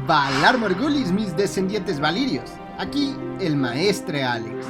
Valar Morghulis, mis descendientes valirios. Aquí, el maestre Alex.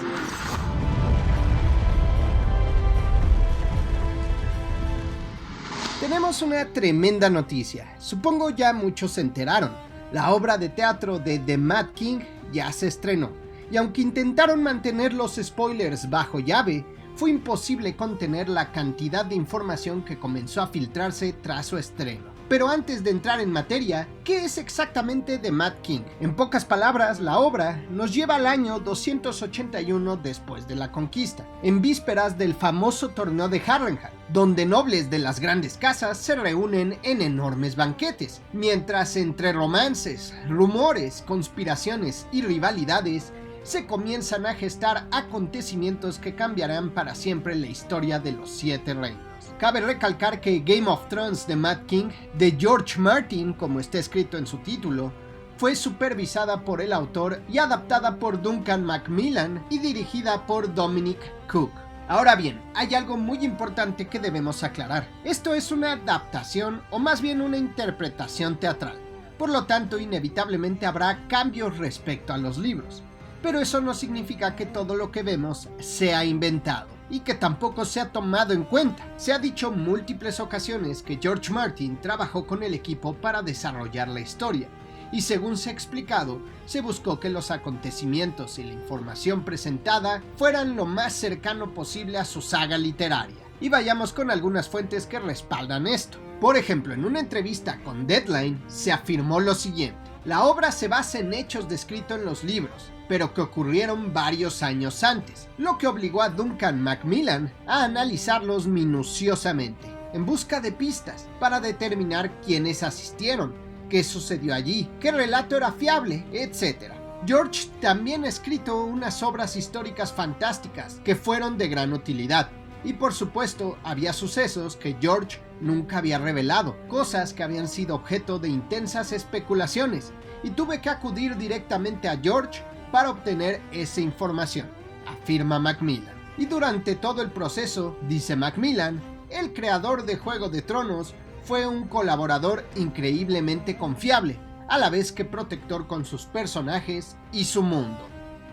Tenemos una tremenda noticia. Supongo ya muchos se enteraron. La obra de teatro de The Mad King ya se estrenó. Y aunque intentaron mantener los spoilers bajo llave, fue imposible contener la cantidad de información que comenzó a filtrarse tras su estreno. Pero antes de entrar en materia, ¿qué es exactamente The Mad King? En pocas palabras, la obra nos lleva al año 281 después de la conquista, en vísperas del famoso torneo de Harrenhal, donde nobles de las grandes casas se reúnen en enormes banquetes, mientras entre romances, rumores, conspiraciones y rivalidades, se comienzan a gestar acontecimientos que cambiarán para siempre la historia de los 7 reinos. Cabe recalcar que Game of Thrones The Mad King, de George Martin, como está escrito en su título, fue supervisada por el autor y adaptada por Duncan Macmillan y dirigida por Dominic Cook. Ahora bien, hay algo muy importante que debemos aclarar. Esto es una adaptación o más bien una interpretación teatral. Por lo tanto, inevitablemente habrá cambios respecto a los libros. Pero eso no significa que todo lo que vemos sea inventado y que tampoco sea tomado en cuenta. Se ha dicho múltiples ocasiones que George Martin trabajó con el equipo para desarrollar la historia, y según se ha explicado, se buscó que los acontecimientos y la información presentada fueran lo más cercano posible a su saga literaria. Y vayamos con algunas fuentes que respaldan esto. Por ejemplo, en una entrevista con Deadline se afirmó lo siguiente: la obra se basa en hechos descritos en los libros, pero que ocurrieron varios años antes, lo que obligó a Duncan Macmillan a analizarlos minuciosamente, en busca de pistas para determinar quiénes asistieron, qué sucedió allí, qué relato era fiable, etc. George también ha escrito unas obras históricas fantásticas que fueron de gran utilidad, y por supuesto había sucesos que George nunca había revelado, cosas que habían sido objeto de intensas especulaciones, y tuve que acudir directamente a George para obtener esa información, afirma Macmillan. Y durante todo el proceso, dice Macmillan, el creador de Juego de Tronos fue un colaborador increíblemente confiable, a la vez que protector con sus personajes y su mundo.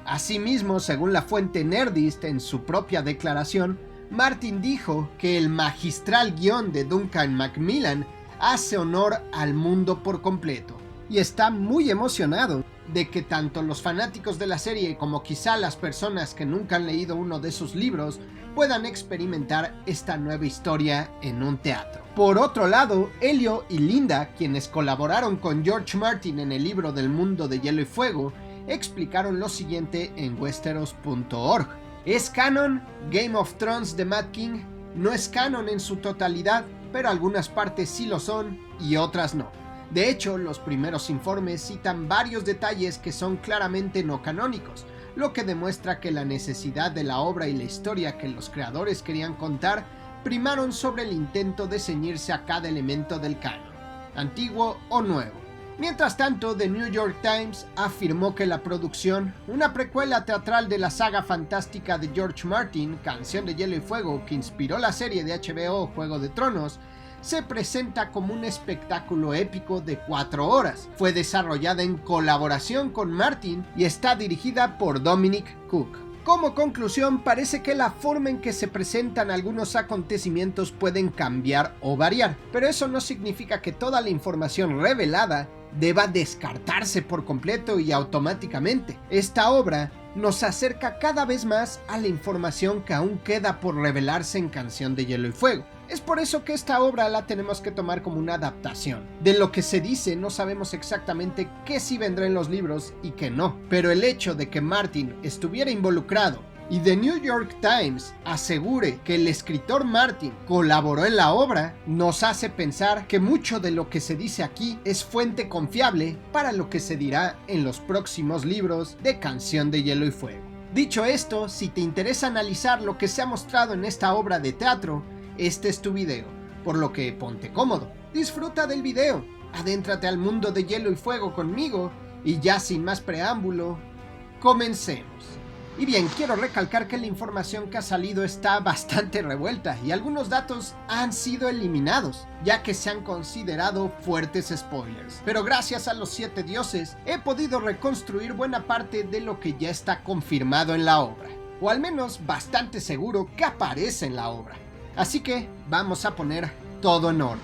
Asimismo, según la fuente Nerdist en su propia declaración, Martin dijo que el magistral guión de Duncan Macmillan hace honor al mundo por completo, y está muy emocionado de que tanto los fanáticos de la serie como quizá las personas que nunca han leído uno de sus libros puedan experimentar esta nueva historia en un teatro. Por otro lado, Elio y Linda, quienes colaboraron con George Martin en el libro del Mundo de Hielo y Fuego, explicaron lo siguiente en Westeros.org. ¿Es canon Game of Thrones The Mad King? No es canon en su totalidad, pero algunas partes sí lo son y otras no. De hecho, los primeros informes citan varios detalles que son claramente no canónicos, lo que demuestra que la necesidad de la obra y la historia que los creadores querían contar primaron sobre el intento de ceñirse a cada elemento del canon, antiguo o nuevo. Mientras tanto, The New York Times afirmó que la producción, una precuela teatral de la saga fantástica de George Martin, Canción de Hielo y Fuego, que inspiró la serie de HBO Juego de Tronos, se presenta como un espectáculo épico de 4 horas. Fue desarrollada en colaboración con Martin y está dirigida por Dominic Cook. Como conclusión, parece que la forma en que se presentan algunos acontecimientos pueden cambiar o variar, pero eso no significa que toda la información revelada deba descartarse por completo y automáticamente. Esta obra nos acerca cada vez más a la información que aún queda por revelarse en Canción de Hielo y Fuego. Es por eso que esta obra la tenemos que tomar como una adaptación. De lo que se dice no sabemos exactamente qué sí vendrá en los libros y qué no, pero el hecho de que Martin estuviera involucrado y The New York Times asegure que el escritor Martin colaboró en la obra, nos hace pensar que mucho de lo que se dice aquí es fuente confiable para lo que se dirá en los próximos libros de Canción de Hielo y Fuego. Dicho esto, si te interesa analizar lo que se ha mostrado en esta obra de teatro, este es tu video, por lo que ponte cómodo, disfruta del video, adéntrate al mundo de Hielo y Fuego conmigo y ya sin más preámbulo, comencemos. Y bien, quiero recalcar que la información que ha salido está bastante revuelta y algunos datos han sido eliminados, ya que se han considerado fuertes spoilers. Pero gracias a los 7 dioses he podido reconstruir buena parte de lo que ya está confirmado en la obra, o al menos bastante seguro que aparece en la obra. Así que vamos a poner todo en orden.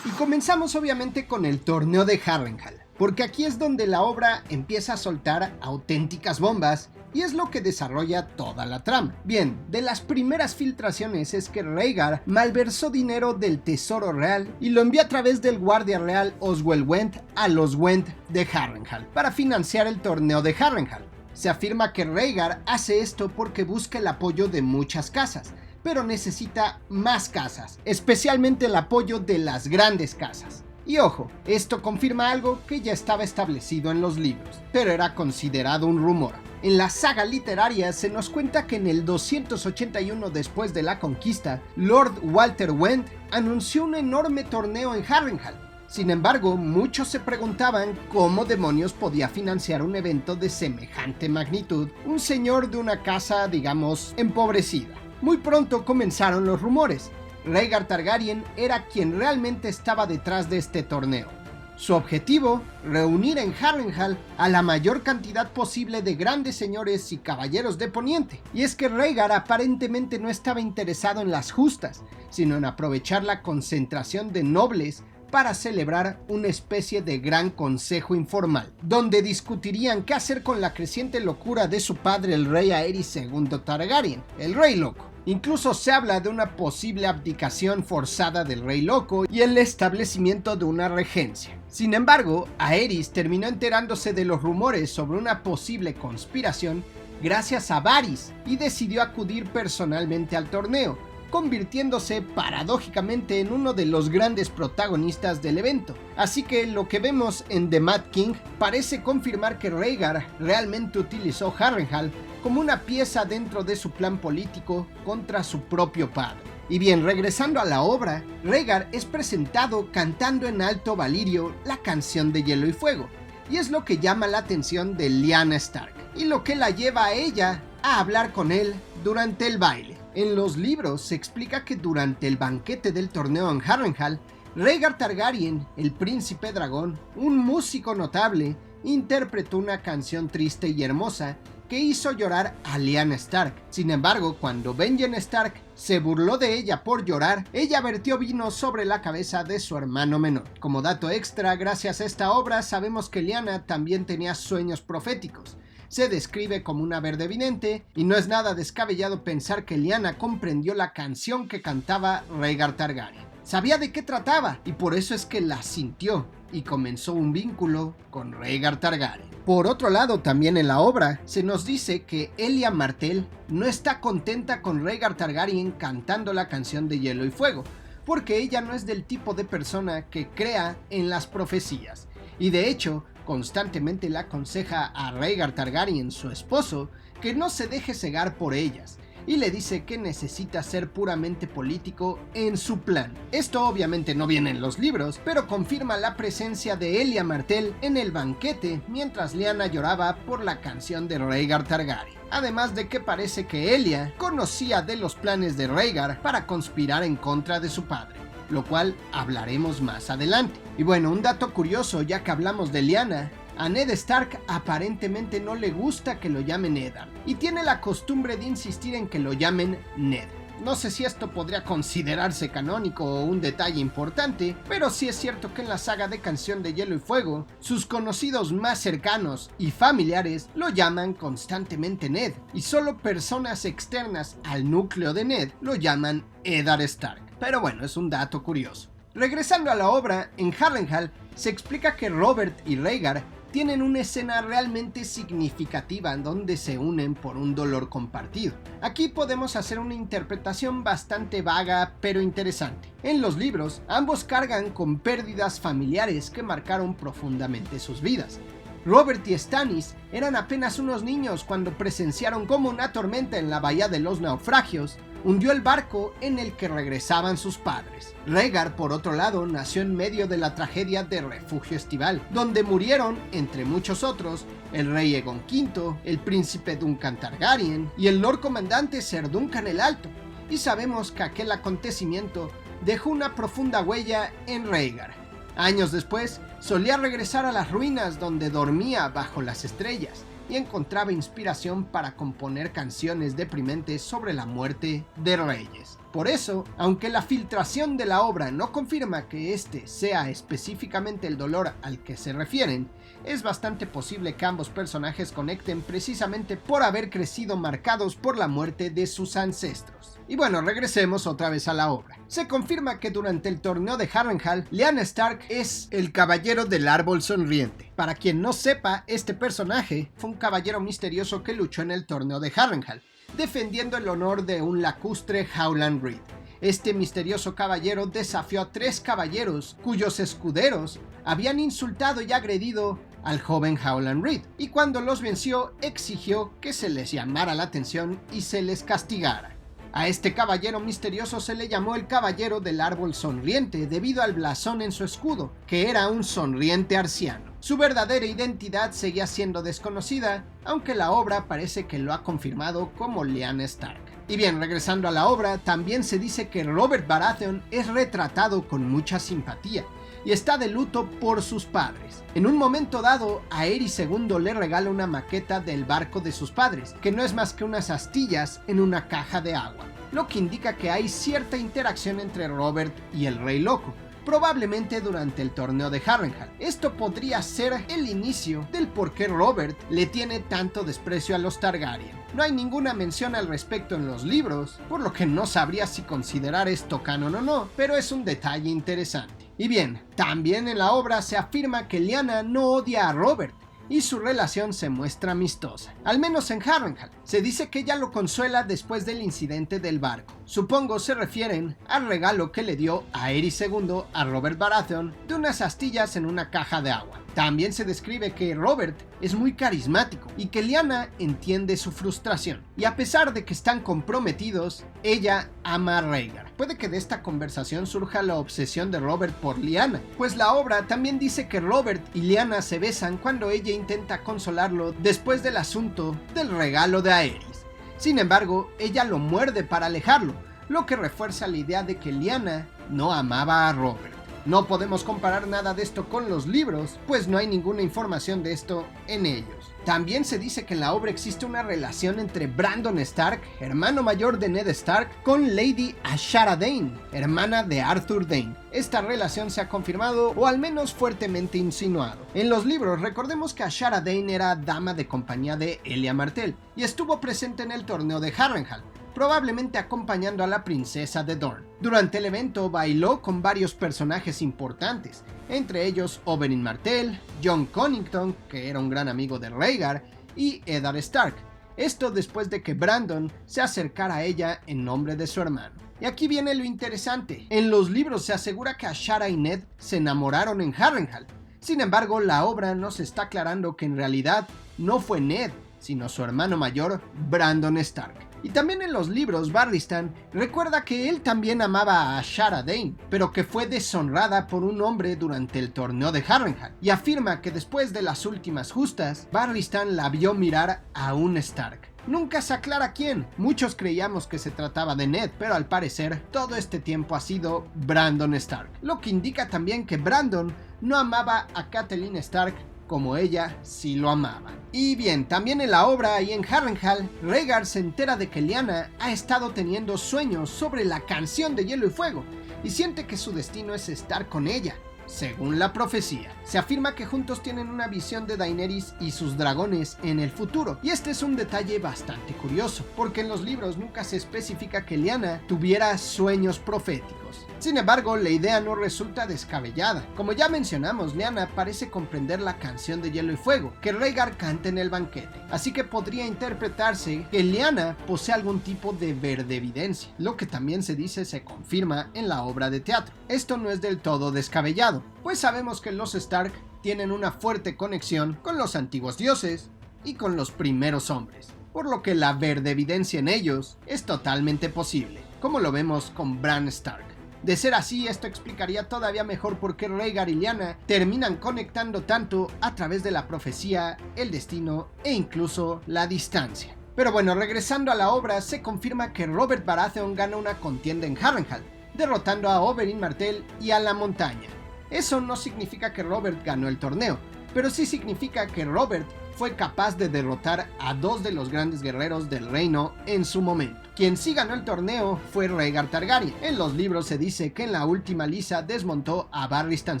Y comenzamos obviamente con el torneo de Harrenhal, porque aquí es donde la obra empieza a soltar auténticas bombas y es lo que desarrolla toda la trama. Bien, de las primeras filtraciones es que Rhaegar malversó dinero del tesoro real y lo envió a través del guardia real Oswell Went a los Went de Harrenhal para financiar el torneo de Harrenhal. Se afirma que Rhaegar hace esto porque busca el apoyo de muchas casas, pero necesita más casas, especialmente el apoyo de las grandes casas. Y ojo, esto confirma algo que ya estaba establecido en los libros, pero era considerado un rumor. En la saga literaria se nos cuenta que en el 281 después de la conquista, Lord Walter Went anunció un enorme torneo en Harrenhal. Sin embargo, muchos se preguntaban cómo demonios podía financiar un evento de semejante magnitud un señor de una casa, digamos, empobrecida. Muy pronto comenzaron los rumores. Rhaegar Targaryen era quien realmente estaba detrás de este torneo. Su objetivo, reunir en Harrenhal a la mayor cantidad posible de grandes señores y caballeros de Poniente. Y es que Rhaegar aparentemente no estaba interesado en las justas, sino en aprovechar la concentración de nobles para celebrar una especie de gran consejo informal, donde discutirían qué hacer con la creciente locura de su padre el rey Aerys II Targaryen, el Rey Loco. Incluso se habla de una posible abdicación forzada del Rey Loco y el establecimiento de una regencia. Sin embargo, Aerys terminó enterándose de los rumores sobre una posible conspiración gracias a Varys y decidió acudir personalmente al torneo, convirtiéndose paradójicamente en uno de los grandes protagonistas del evento. Así que lo que vemos en The Mad King parece confirmar que Rhaegar realmente utilizó Harrenhal como una pieza dentro de su plan político contra su propio padre. Y bien, regresando a la obra, Rhaegar es presentado cantando en alto valirio la canción de Hielo y Fuego, y es lo que llama la atención de Lyanna Stark, y lo que la lleva a ella a hablar con él durante el baile. En los libros se explica que durante el banquete del torneo en Harrenhal, Rhaegar Targaryen, el príncipe dragón, un músico notable, interpretó una canción triste y hermosa que hizo llorar a Lyanna Stark. Sin embargo, cuando Benjen Stark se burló de ella por llorar, ella vertió vino sobre la cabeza de su hermano menor. Como dato extra, gracias a esta obra sabemos que Lyanna también tenía sueños proféticos. Se describe como una verdevidente y no es nada descabellado pensar que Lyanna comprendió la canción que cantaba Rhaegar Targaryen. Sabía de qué trataba y por eso es que la sintió y comenzó un vínculo con Rhaegar Targaryen. Por otro lado, también en la obra se nos dice que Elia Martell no está contenta con Rhaegar Targaryen cantando la canción de Hielo y Fuego, porque ella no es del tipo de persona que crea en las profecías. Y de hecho, constantemente le aconseja a Rhaegar Targaryen, su esposo, que no se deje cegar por ellas, y le dice que necesita ser puramente político en su plan. Esto obviamente no viene en los libros, pero confirma la presencia de Elia Martell en el banquete mientras Lyanna lloraba por la canción de Rhaegar Targaryen. Además de que parece que Elia conocía de los planes de Rhaegar para conspirar en contra de su padre, lo cual hablaremos más adelante. Y bueno, un dato curioso ya que hablamos de Lyanna, a Ned Stark aparentemente no le gusta que lo llamen Eddard y tiene la costumbre de insistir en que lo llamen Ned. No sé si esto podría considerarse canónico o un detalle importante, pero sí es cierto que en la saga de Canción de Hielo y Fuego, sus conocidos más cercanos y familiares lo llaman constantemente Ned, y solo personas externas al núcleo de Ned lo llaman Eddard Stark. Pero bueno, es un dato curioso. Regresando a la obra, en Harrenhal se explica que Robert y Rhaegar tienen una escena realmente significativa en donde se unen por un dolor compartido. Aquí podemos hacer una interpretación bastante vaga pero interesante. En los libros, ambos cargan con pérdidas familiares que marcaron profundamente sus vidas. Robert y Stannis eran apenas unos niños cuando presenciaron como una tormenta en la Bahía de los Naufragios hundió el barco en el que regresaban sus padres. Rhaegar, por otro lado, nació en medio de la tragedia de Refugio Estival, donde murieron, entre muchos otros, el rey Aegon V, el príncipe Duncan Targaryen y el Lord Comandante Ser Duncan el Alto, y sabemos que aquel acontecimiento dejó una profunda huella en Rhaegar. Años después, solía regresar a las ruinas donde dormía bajo las estrellas y encontraba inspiración para componer canciones deprimentes sobre la muerte de reyes. Por eso, aunque la filtración de la obra no confirma que este sea específicamente el dolor al que se refieren, es bastante posible que ambos personajes conecten precisamente por haber crecido marcados por la muerte de sus ancestros. Y bueno, regresemos otra vez a la obra. Se confirma que durante el torneo de Harrenhal, Lyanna Stark es el caballero del árbol sonriente. Para quien no sepa, este personaje fue un caballero misterioso que luchó en el torneo de Harrenhal, defendiendo el honor de un lacustre Howland Reed. Este misterioso caballero desafió a 3 caballeros cuyos escuderos habían insultado y agredido al joven Howland Reed, y cuando los venció exigió que se les llamara la atención y se les castigara. A este caballero misterioso se le llamó el Caballero del Árbol Sonriente debido al blasón en su escudo, que era un sonriente arciano. Su verdadera identidad seguía siendo desconocida, aunque la obra parece que lo ha confirmado como Lyanna Stark. Y bien, regresando a la obra, también se dice que Robert Baratheon es retratado con mucha simpatía y está de luto por sus padres. En un momento dado, Aerys II le regala una maqueta del barco de sus padres, que no es más que unas astillas en una caja de agua, lo que indica que hay cierta interacción entre Robert y el Rey Loco, probablemente durante el torneo de Harrenhal. Esto podría ser el inicio del por qué Robert le tiene tanto desprecio a los Targaryen. No hay ninguna mención al respecto en los libros, por lo que no sabría si considerar esto canon o no, pero es un detalle interesante. Y bien, también en la obra se afirma que Lyanna no odia a Robert, y su relación se muestra amistosa, al menos en Harrenhal. Se dice que ella lo consuela después del incidente del barco. Supongo se refieren al regalo que le dio a Aerys II a Robert Baratheon de unas astillas en una caja de agua. También se describe que Robert es muy carismático y que Lyanna entiende su frustración. Y a pesar de que están comprometidos, ella ama a Rhaegar. Puede que de esta conversación surja la obsesión de Robert por Lyanna, pues la obra también dice que Robert y Lyanna se besan cuando ella intenta consolarlo después del asunto del regalo de Aerys. Sin embargo, ella lo muerde para alejarlo, lo que refuerza la idea de que Lyanna no amaba a Robert. No podemos comparar nada de esto con los libros, pues no hay ninguna información de esto en ellos. También se dice que en la obra existe una relación entre Brandon Stark, hermano mayor de Ned Stark, con Lady Ashara Dayne, hermana de Arthur Dayne. Esta relación se ha confirmado o al menos fuertemente insinuado. En los libros, recordemos que Ashara Dayne era dama de compañía de Elia Martell y estuvo presente en el torneo de Harrenhal, probablemente acompañando a la princesa de Dorne. Durante el evento bailó con varios personajes importantes, entre ellos Oberyn Martell, Jon Connington, que era un gran amigo de Rhaegar, y Eddard Stark. Esto después de que Brandon se acercara a ella en nombre de su hermano. Y aquí viene lo interesante. En los libros se asegura que Ashara y Ned se enamoraron en Harrenhal. Sin embargo, la obra nos está aclarando que en realidad no fue Ned, sino su hermano mayor, Brandon Stark. Y también en los libros, Barristan recuerda que él también amaba a Ashara Dayne, pero que fue deshonrada por un hombre durante el torneo de Harrenhal, y afirma que después de las últimas justas, Barristan la vio mirar a un Stark. Nunca se aclara quién. Muchos creíamos que se trataba de Ned, pero al parecer todo este tiempo ha sido Brandon Stark, lo que indica también que Brandon no amaba a Catelyn Stark como ella sí lo amaba. Y bien, también en la obra y en Harrenhal, Rhaegar se entera de que Lyanna ha estado teniendo sueños sobre la canción de Hielo y Fuego y siente que su destino es estar con ella, según la profecía. Se afirma que juntos tienen una visión de Daenerys y sus dragones en el futuro, y este es un detalle bastante curioso, porque en los libros nunca se especifica que Lyanna tuviera sueños proféticos. Sin embargo, la idea no resulta descabellada. Como ya mencionamos, Lyanna parece comprender la canción de Hielo y Fuego que Rhaegar canta en el banquete, así que podría interpretarse que Lyanna posee algún tipo de verdevidencia, lo que también se dice se confirma en la obra de teatro. Esto no es del todo descabellado, pues sabemos que los Stark tienen una fuerte conexión con los antiguos dioses y con los primeros hombres. por lo que la verdevidencia en ellos es totalmente posible, como lo vemos con Bran Stark. De ser así, esto explicaría todavía mejor por qué Rhaegar y Lyanna terminan conectando tanto a través de la profecía, el destino e incluso la distancia. Pero bueno, regresando a la obra, se confirma que Robert Baratheon gana una contienda en Harrenhal, derrotando a Oberyn Martell y a la montaña. Eso no significa que Robert ganó el torneo, pero sí significa que Robert fue capaz de derrotar a dos de los grandes guerreros del reino en su momento. Quien sí ganó el torneo fue Rhaegar Targaryen. En los libros se dice que en la última liza desmontó a Barristan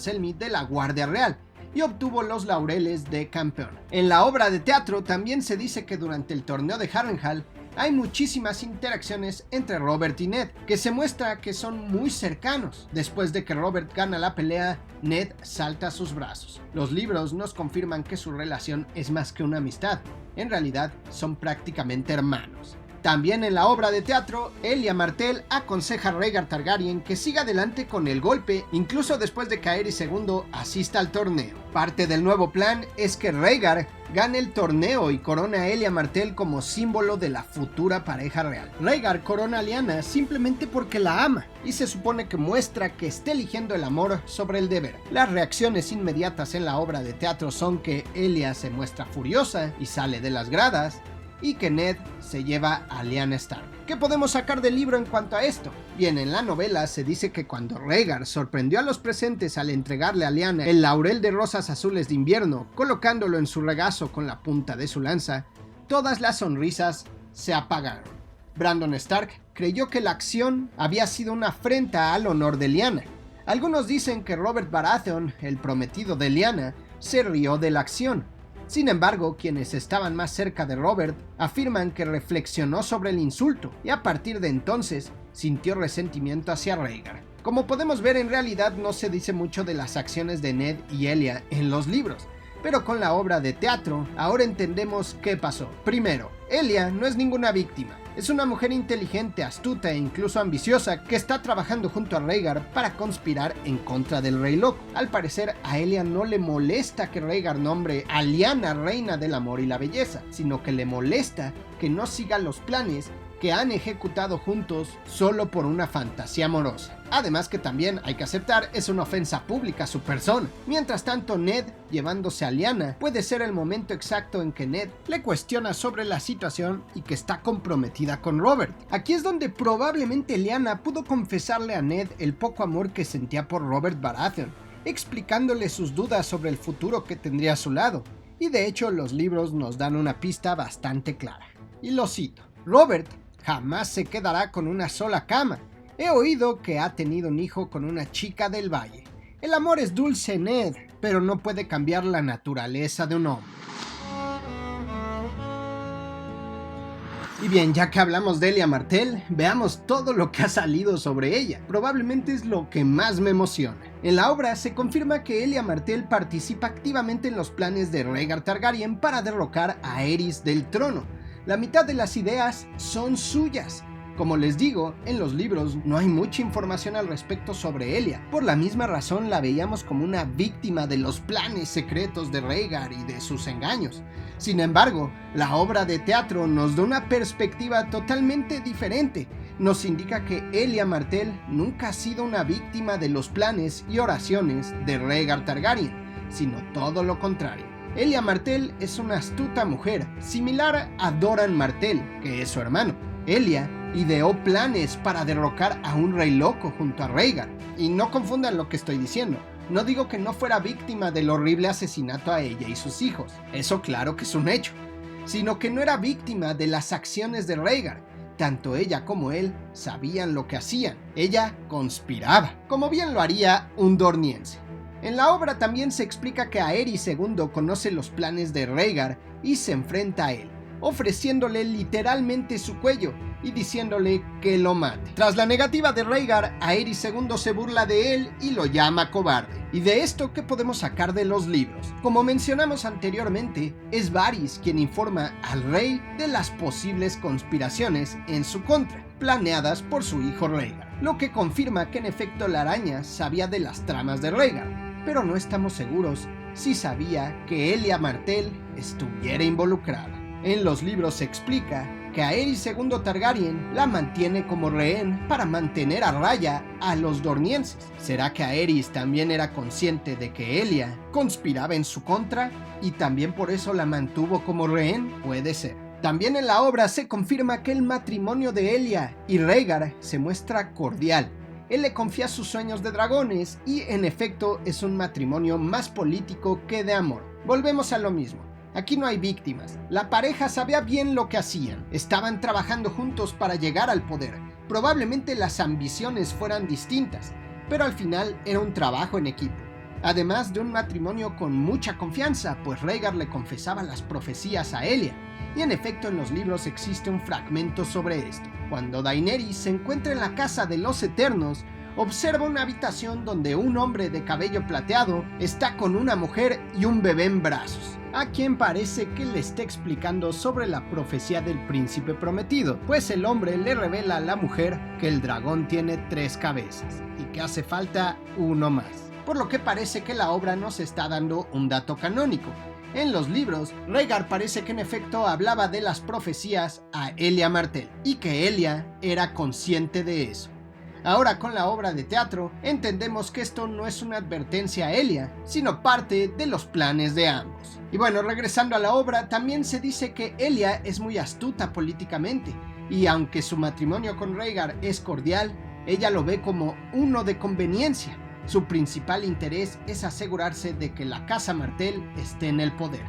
Selmy de la Guardia Real y obtuvo los laureles de campeón. En la obra de teatro también se dice que durante el torneo de Harrenhal hay muchísimas interacciones entre Robert y Ned, que se muestra que son muy cercanos. Después de que Robert gana la pelea, Ned salta a sus brazos. Los libros nos confirman que su relación es más que una amistad, en realidad son prácticamente hermanos. También en la obra de teatro, Elia Martell aconseja a Rhaegar Targaryen que siga adelante con el golpe, incluso después de que Aerys II asista al torneo. Parte del nuevo plan es que Rhaegar gane el torneo y corona a Elia Martell como símbolo de la futura pareja real. Rhaegar corona a Lyanna simplemente porque la ama, y se supone que muestra que está eligiendo el amor sobre el deber. Las reacciones inmediatas en la obra de teatro son que Elia se muestra furiosa y sale de las gradas, y que Ned se lleva a Lyanna Stark. ¿Qué podemos sacar del libro en cuanto a esto? Bien, en la novela se dice que cuando Rhaegar sorprendió a los presentes al entregarle a Lyanna el laurel de rosas azules de invierno, colocándolo en su regazo con la punta de su lanza, todas las sonrisas se apagaron. Brandon Stark creyó que la acción había sido una afrenta al honor de Lyanna. Algunos dicen que Robert Baratheon, el prometido de Lyanna, se rió de la acción. Sin embargo, quienes estaban más cerca de Robert afirman que reflexionó sobre el insulto y a partir de entonces sintió resentimiento hacia Rhaegar. Como podemos ver, en realidad no se dice mucho de las acciones de Ned y Elia en los libros, pero con la obra de teatro ahora entendemos qué pasó. Primero, Elia no es ninguna víctima. Es una mujer inteligente, astuta e incluso ambiciosa que está trabajando junto a Rhaegar para conspirar en contra del Rey Loco. Al parecer, a Elia no le molesta que Rhaegar nombre a Lyanna reina del amor y la belleza, sino que le molesta que no siga los planes que han ejecutado juntos solo por una fantasía amorosa. Además que también, hay que aceptar, es una ofensa pública a su persona. Mientras tanto, Ned, llevándose a Lyanna, puede ser el momento exacto en que Ned le cuestiona sobre la situación y que está comprometida con Robert. Aquí es donde probablemente Lyanna pudo confesarle a Ned el poco amor que sentía por Robert Baratheon, explicándole sus dudas sobre el futuro que tendría a su lado. Y de hecho, los libros nos dan una pista bastante clara. Y lo cito: Robert jamás se quedará con una sola cama. He oído que ha tenido un hijo con una chica del valle. El amor es dulce, Ned, pero no puede cambiar la naturaleza de un hombre. Y bien, ya que hablamos de Elia Martell, veamos todo lo que ha salido sobre ella. Probablemente es lo que más me emociona. En la obra se confirma que Elia Martell participa activamente en los planes de Rhaegar Targaryen para derrocar a Aerys del trono. La mitad de las ideas son suyas. Como les digo, en los libros no hay mucha información al respecto sobre Elia. Por la misma razón la veíamos como una víctima de los planes secretos de Rhaegar y de sus engaños. Sin embargo, la obra de teatro nos da una perspectiva totalmente diferente. Nos indica que Elia Martell nunca ha sido una víctima de los planes y oraciones de Rhaegar Targaryen, sino todo lo contrario. Elia Martell es una astuta mujer, similar a Doran Martell, que es su hermano. Elia ideó planes para derrocar a un rey loco junto a Rhaegar. Y no confundan lo que estoy diciendo. No digo que no fuera víctima del horrible asesinato a ella y sus hijos. Eso claro que es un hecho. Sino que no era víctima de las acciones de Rhaegar. Tanto ella como él sabían lo que hacían. Ella conspiraba, como bien lo haría un dorniense. En la obra también se explica que Aerys II conoce los planes de Rhaegar y se enfrenta a él, ofreciéndole literalmente su cuello y diciéndole que lo mate. Tras la negativa de Rhaegar, Aerys II se burla de él y lo llama cobarde. ¿Y de esto qué podemos sacar de los libros? Como mencionamos anteriormente, es Varys quien informa al rey de las posibles conspiraciones en su contra, planeadas por su hijo Rhaegar, lo que confirma que en efecto la araña sabía de las tramas de Rhaegar, pero no estamos seguros si sabía que Elia Martell estuviera involucrada. En los libros se explica que Aerys II Targaryen la mantiene como rehén para mantener a raya a los dornienses. ¿Será que Aerys también era consciente de que Elia conspiraba en su contra y también por eso la mantuvo como rehén? Puede ser. También en la obra se confirma que el matrimonio de Elia y Rhaegar se muestra cordial. Él le confía sus sueños de dragones y en efecto es un matrimonio más político que de amor. Volvemos a lo mismo. Aquí no hay víctimas. La pareja sabía bien lo que hacían. Estaban trabajando juntos para llegar al poder. Probablemente las ambiciones fueran distintas, pero al final era un trabajo en equipo. Además de un matrimonio con mucha confianza, pues Rhaegar le confesaba las profecías a Elia. Y en efecto en los libros existe un fragmento sobre esto. Cuando Daenerys se encuentra en la casa de los Eternos, observa una habitación donde un hombre de cabello plateado está con una mujer y un bebé en brazos, a quien parece que le está explicando sobre la profecía del príncipe prometido, pues el hombre le revela a la mujer que el dragón tiene 3 cabezas y que hace falta uno más, por lo que parece que la obra nos está dando un dato canónico. En los libros, Rhaegar parece que en efecto hablaba de las profecías a Elia Martell y que Elia era consciente de eso. Ahora con la obra de teatro entendemos que esto no es una advertencia a Elia, sino parte de los planes de ambos. Y bueno, regresando a la obra, también se dice que Elia es muy astuta políticamente, y aunque su matrimonio con Rhaegar es cordial, ella lo ve como uno de conveniencia. Su principal interés es asegurarse de que la casa Martell esté en el poder.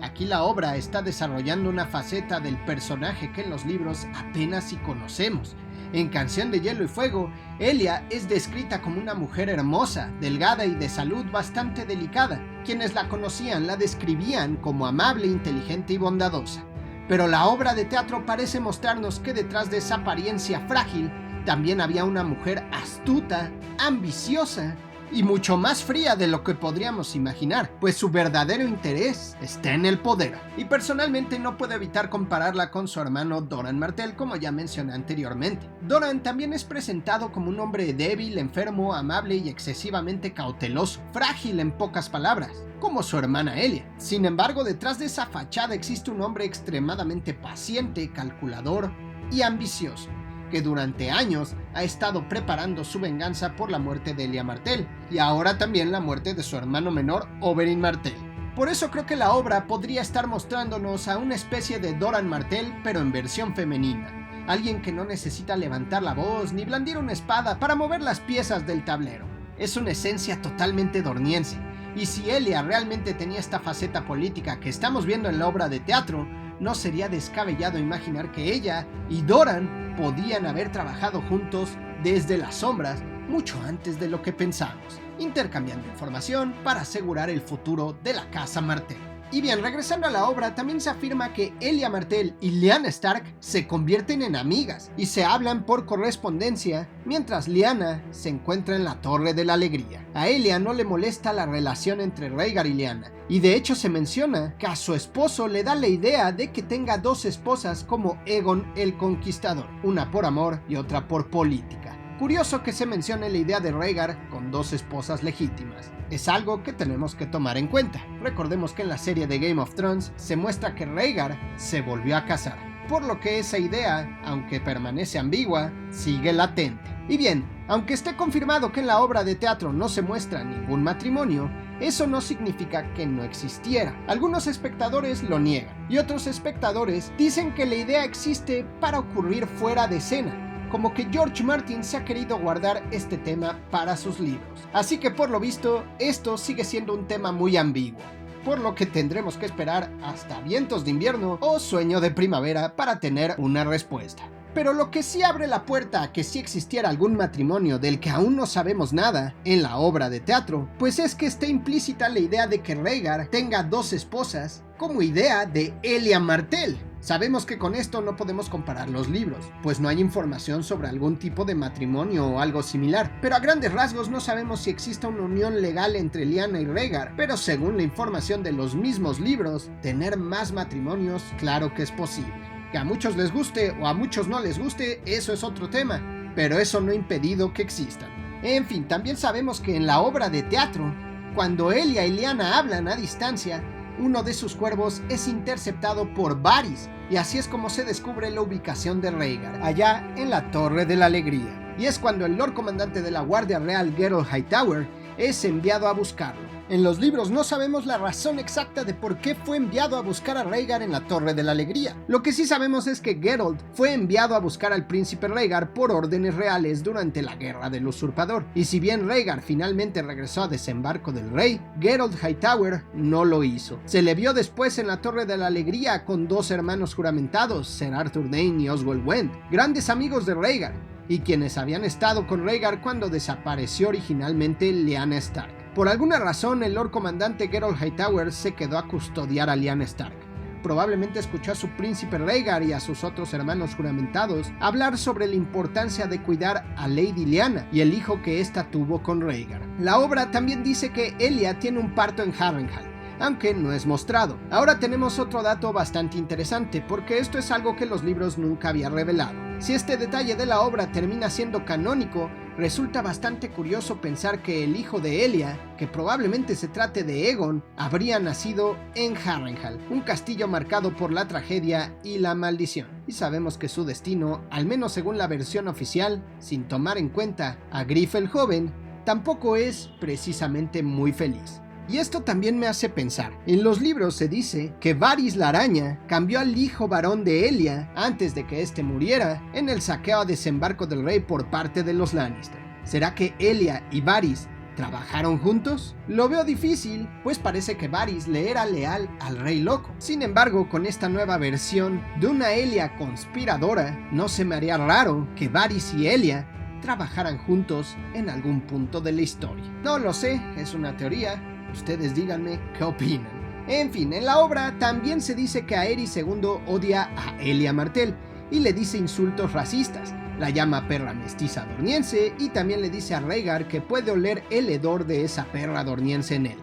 Aquí la obra está desarrollando una faceta del personaje que en los libros apenas si conocemos. En Canción de Hielo y Fuego, Elia es descrita como una mujer hermosa, delgada y de salud bastante delicada. Quienes la conocían la describían como amable, inteligente y bondadosa. Pero la obra de teatro parece mostrarnos que detrás de esa apariencia frágil también había una mujer astuta, ambiciosa y mucho más fría de lo que podríamos imaginar, pues su verdadero interés está en el poder. Y personalmente no puedo evitar compararla con su hermano Doran Martell, como ya mencioné anteriormente. Doran también es presentado como un hombre débil, enfermo, amable y excesivamente cauteloso, frágil en pocas palabras, como su hermana Elia. Sin embargo, detrás de esa fachada existe un hombre extremadamente paciente, calculador y ambicioso, que durante años ha estado preparando su venganza por la muerte de Elia Martell y ahora también la muerte de su hermano menor Oberyn Martell. Por eso creo que la obra podría estar mostrándonos a una especie de Doran Martell pero en versión femenina, alguien que no necesita levantar la voz ni blandir una espada para mover las piezas del tablero. Es una esencia totalmente dorniense, y si Elia realmente tenía esta faceta política que estamos viendo en la obra de teatro, no sería descabellado imaginar que ella y Doran podían haber trabajado juntos desde las sombras mucho antes de lo que pensamos, intercambiando información para asegurar el futuro de la casa Martell. Y bien, regresando a la obra, también se afirma que Elia Martell y Lyanna Stark se convierten en amigas y se hablan por correspondencia, mientras Lyanna se encuentra en la Torre de la Alegría. A Elia no le molesta la relación entre Rhaegar y Lyanna, y de hecho se menciona que a su esposo le da la idea de que tenga 2 esposas como Aegon el Conquistador, una por amor y otra por política. Curioso que se mencione la idea de Rhaegar con 2 esposas legítimas. Es algo que tenemos que tomar en cuenta. Recordemos que en la serie de Game of Thrones se muestra que Rhaegar se volvió a casar, por lo que esa idea, aunque permanece ambigua, sigue latente. Y bien, aunque esté confirmado que en la obra de teatro no se muestra ningún matrimonio, eso no significa que no existiera. Algunos espectadores lo niegan, y otros espectadores dicen que la idea existe para ocurrir fuera de escena, como que George Martin se ha querido guardar este tema para sus libros. Así que por lo visto, esto sigue siendo un tema muy ambiguo, por lo que tendremos que esperar hasta Vientos de Invierno o Sueño de Primavera para tener una respuesta. Pero lo que sí abre la puerta a que sí existiera algún matrimonio del que aún no sabemos nada en la obra de teatro, pues es que está implícita la idea de que Rhaegar tenga 2 esposas como idea de Elia Martell. Sabemos que con esto no podemos comparar los libros, pues no hay información sobre algún tipo de matrimonio o algo similar, pero a grandes rasgos no sabemos si existe una unión legal entre Lyanna y Rhaegar, pero según la información de los mismos libros, tener más matrimonios claro que es posible. Que a muchos les guste o a muchos no les guste, eso es otro tema, pero eso no ha impedido que existan. En fin, también sabemos que en la obra de teatro, cuando Elia y Lyanna hablan a distancia, uno de sus cuervos es interceptado por Varys, y así es como se descubre la ubicación de Rhaegar, allá en la Torre de la Alegría. Y es cuando el Lord Comandante de la Guardia Real, Geralt Hightower, es enviado a buscarlo. En los libros no sabemos la razón exacta de por qué fue enviado a buscar a Rhaegar en la Torre de la Alegría. Lo que sí sabemos es que Geralt fue enviado a buscar al príncipe Rhaegar por órdenes reales durante la Guerra del Usurpador. Y si bien Rhaegar finalmente regresó a Desembarco del Rey, Geralt Hightower no lo hizo. Se le vio después en la Torre de la Alegría con dos hermanos juramentados, Ser Arthur Dayne y Oswald Went, grandes amigos de Rhaegar, y quienes habían estado con Rhaegar cuando desapareció originalmente Lyanna Stark. Por alguna razón, el Lord Comandante Geralt Hightower se quedó a custodiar a Lyanna Stark. Probablemente escuchó a su príncipe Rhaegar y a sus otros hermanos juramentados hablar sobre la importancia de cuidar a Lady Lyanna y el hijo que ésta tuvo con Rhaegar. La obra también dice que Elia tiene un parto en Harrenhal, aunque no es mostrado. Ahora tenemos otro dato bastante interesante, porque esto es algo que los libros nunca habían revelado. Si este detalle de la obra termina siendo canónico, resulta bastante curioso pensar que el hijo de Elia, que probablemente se trate de Aegon, habría nacido en Harrenhal, un castillo marcado por la tragedia y la maldición. Y sabemos que su destino, al menos según la versión oficial, sin tomar en cuenta a Griff el joven, tampoco es precisamente muy feliz. Y esto también me hace pensar. En los libros se dice que Varys la Araña cambió al hijo varón de Elia antes de que éste muriera en el saqueo a Desembarco del Rey por parte de los Lannister. ¿Será que Elia y Varys trabajaron juntos? Lo veo difícil, pues parece que Varys le era leal al Rey Loco. Sin embargo, con esta nueva versión de una Elia conspiradora, no se me haría raro que Varys y Elia trabajaran juntos en algún punto de la historia. No lo sé, es una teoría. Ustedes díganme qué opinan. En fin, en la obra también se dice que Aerys II odia a Elia Martell y le dice insultos racistas, la llama perra mestiza dorniense y también le dice a Rhaegar que puede oler el hedor de esa perra dorniense en él.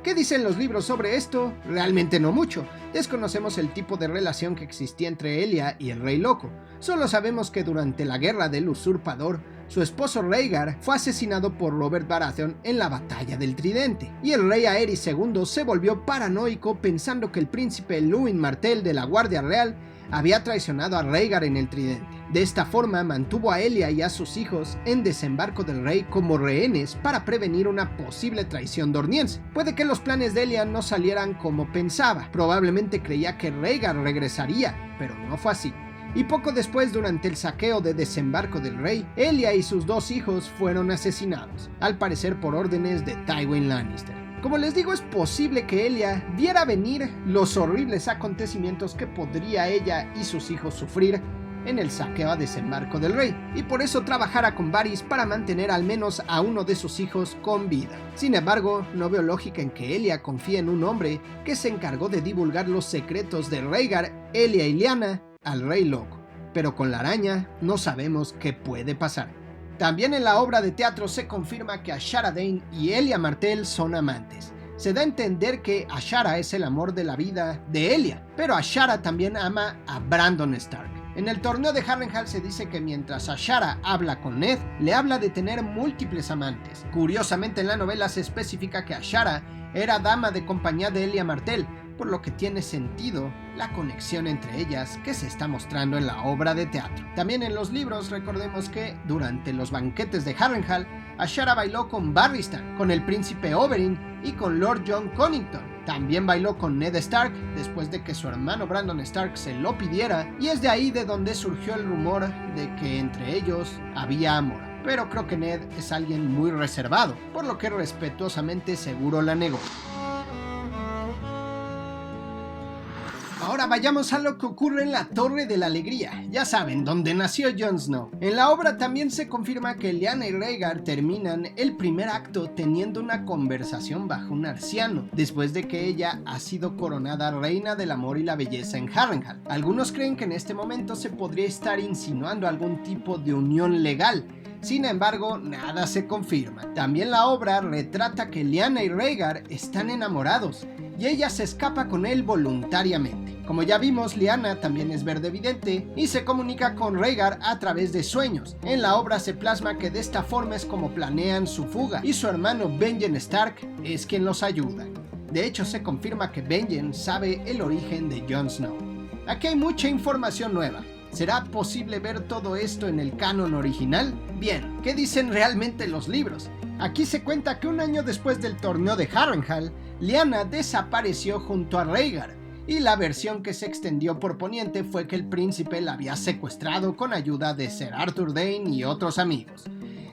¿Qué dicen los libros sobre esto? Realmente no mucho. Desconocemos el tipo de relación que existía entre Elia y el Rey Loco. Solo sabemos que durante la Guerra del Usurpador, su esposo Rhaegar fue asesinado por Robert Baratheon en la Batalla del Tridente, y el rey Aerys II se volvió paranoico pensando que el príncipe Luwin Martell de la Guardia Real había traicionado a Rhaegar en el Tridente. De esta forma mantuvo a Elia y a sus hijos en Desembarco del Rey como rehenes para prevenir una posible traición dorniense. Puede que los planes de Elia no salieran como pensaba, probablemente creía que Rhaegar regresaría, pero no fue así. Y poco después, durante el saqueo de Desembarco del Rey, Elia y sus dos hijos fueron asesinados, al parecer por órdenes de Tywin Lannister. Como les digo, es posible que Elia viera venir los horribles acontecimientos que podría ella y sus hijos sufrir en el saqueo a Desembarco del Rey, y por eso trabajara con Varys para mantener al menos a uno de sus hijos con vida. Sin embargo, no veo lógica en que Elia confíe en un hombre que se encargó de divulgar los secretos de Rhaegar, Elia y Lyanna al Rey Loco, pero con la araña no sabemos qué puede pasar. También en la obra de teatro se confirma que Ashara Dayne y Elia Martell son amantes. Se da a entender que Ashara es el amor de la vida de Elia, pero Ashara también ama a Brandon Stark. En el torneo de Harrenhal se dice que mientras Ashara habla con Ned, le habla de tener múltiples amantes. Curiosamente, en la novela se especifica que Ashara era dama de compañía de Elia Martell, por lo que tiene sentido la conexión entre ellas que se está mostrando en la obra de teatro. También en los libros recordemos que durante los banquetes de Harrenhal, Ashara bailó con Barristan, con el príncipe Oberyn y con Lord Jon Connington. También bailó con Ned Stark después de que su hermano Brandon Stark se lo pidiera, y es de ahí de donde surgió el rumor de que entre ellos había amor. Pero creo que Ned es alguien muy reservado, por lo que respetuosamente seguro la negó. Ahora vayamos a lo que ocurre en la Torre de la Alegría, ya saben, donde nació Jon Snow. En la obra también se confirma que Lyanna y Rhaegar terminan el primer acto teniendo una conversación bajo un arciano, después de que ella ha sido coronada reina del amor y la belleza en Harrenhal. Algunos creen que en este momento se podría estar insinuando algún tipo de unión legal. Sin embargo, nada se confirma. También la obra retrata que Lyanna y Rhaegar están enamorados, y ella se escapa con él voluntariamente. Como ya vimos, Lyanna también es verde vidente y se comunica con Rhaegar a través de sueños. En la obra se plasma que de esta forma es como planean su fuga, y su hermano Benjen Stark es quien los ayuda. De hecho, se confirma que Benjen sabe el origen de Jon Snow. Aquí hay mucha información nueva. ¿Será posible ver todo esto en el canon original? Bien, ¿qué dicen realmente los libros? Aquí se cuenta que un año después del torneo de Harrenhal, Lyanna desapareció junto a Rhaegar, y la versión que se extendió por Poniente fue que el príncipe la había secuestrado con ayuda de Ser Arthur Dayne y otros amigos.